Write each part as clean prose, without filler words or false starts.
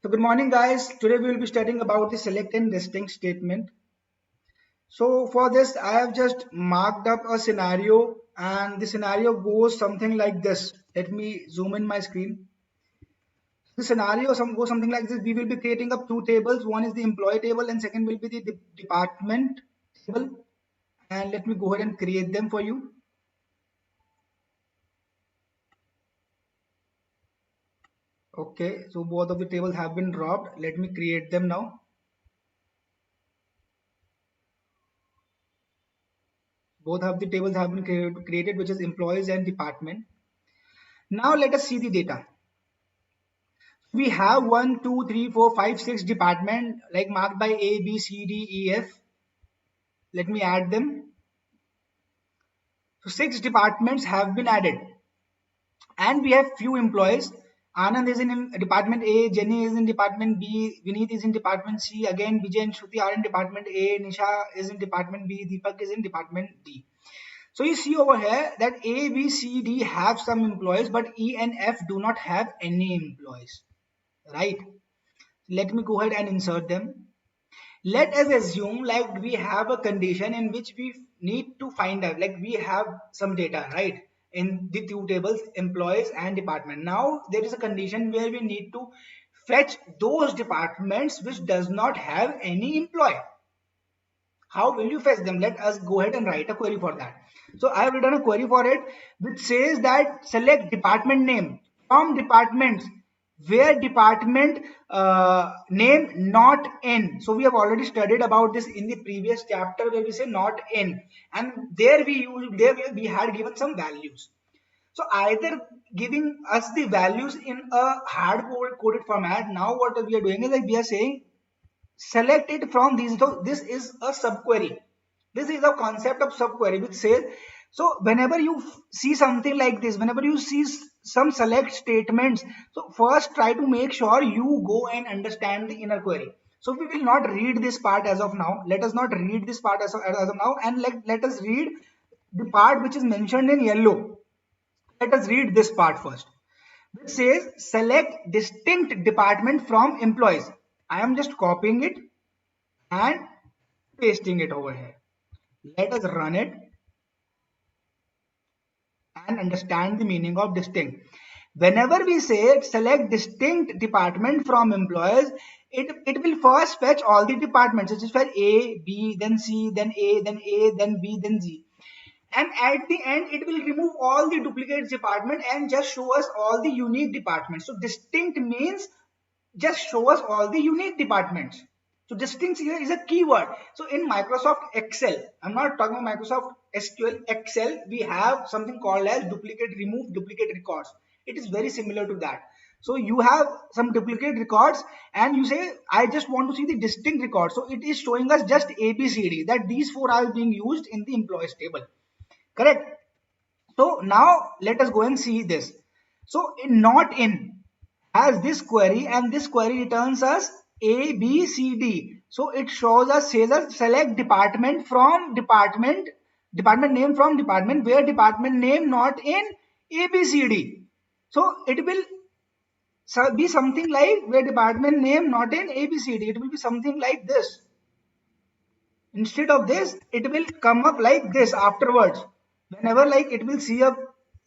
So good morning guys. Today we will be studying about the select and distinct statement. So for this I have just marked up a scenario and the scenario goes something like this. Let me zoom in my screen. The scenario goes something like this. We will be creating up two tables. One is the employee table and second will be the department table. And let me go ahead and create them for you. Okay, so both of the tables have been dropped. Let me create them now. Both of the tables have been created, which is employees and department. Now let us see the data. We have 1, 2, 3, 4, 5, 6 department like marked by A, B, C, D, E, F. Let me add them. So 6 departments have been added and we have few employees. Anand is in department A, Jenny is in department B, Vineet is in department C, again Vijay and Shruti are in department A, Nisha is in department B, Deepak is in department D. So you see over here that A, B, C, D have some employees but E and F do not have any employees, right? Let me go ahead and insert them. Let us assume like we have a condition in which we need to find out, like we have some data, right, in the two tables, employees and department. Now there is a condition where we need to fetch those departments which does not have any employee. How will you fetch them? Let us go ahead and write a query for that. So I have written a query for it which says that select department name from departments where department name not in. So we have already studied about this in the previous chapter where we say not in, and there we had given some values. So either giving us the values in a hard coded format. Now what we are doing is like we are saying select it from these. So this is a subquery. This is a concept of subquery which says, so whenever you see something like this, whenever you see some select statements, so first try to make sure you go and understand the inner query. So we will not read this part as of now. Let us not read this part as of now, and let us read the part which is mentioned in yellow. Let us read this part first, which says select distinct department from employees. I am just copying it and pasting it over here. Let us run it and understand the meaning of distinct. Whenever we say select distinct department from employees, it will first fetch all the departments, such as for A, B, then C, then A, then B, then Z. And at the end, it will remove all the duplicate department and just show us all the unique departments. So distinct means just show us all the unique departments. So distinct here is a keyword. So in Microsoft Excel, I'm not talking about Microsoft SQL, Excel, we have something called as duplicate remove duplicate records. It is very similar to that. So you have some duplicate records and you say, I just want to see the distinct record. So it is showing us just ABCD, that these four are being used in the employees table. Correct? So now let us go and see this. So in not in has this query and this query returns us A, B, C, D. So it says us select department from department, department name from department where department name not in A, B, C, D. So it will be something like where department name not in A, B, C, D. It will be something like this. Instead of this, it will come up like this afterwards. Whenever like it will see up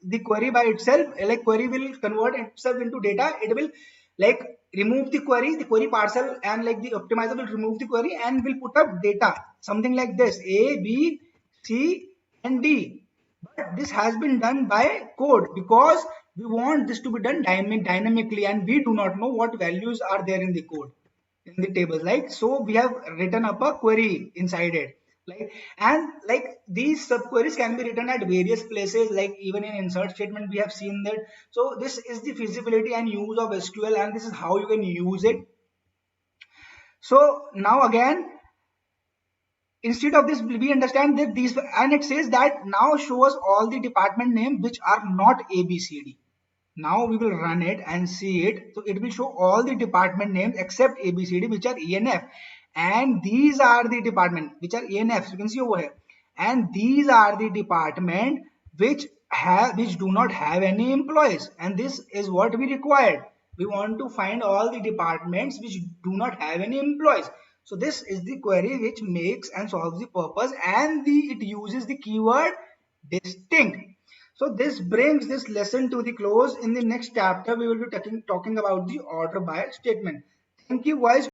the query by itself, like query will convert itself into data, it will like remove the query parcel, and like the optimizer will remove the query and will put up data, something like this, A, B, C and D. But this has been done by code because we want this to be done dynamically and we do not know what values are there in the code, in the tables. Like so we have written up a query inside it, like, and like these subqueries can be written at various places, like even in insert statement we have seen that. So this is the feasibility and use of SQL, and this is how you can use it. So now again, instead of this we understand that these, and it says that now show us all the department name which are not ABCD. Now we will run it and see it. So it will show all the department names except ABCD, which are ENF. And these are the department which are ENF. You can see over here. And these are the department which do not have any employees. And this is what we required. We want to find all the departments which do not have any employees. So this is the query which makes and solves the purpose, and it uses the keyword distinct. So this brings this lesson to the close. In the next chapter, we will be talking about the order by statement. Thank you guys.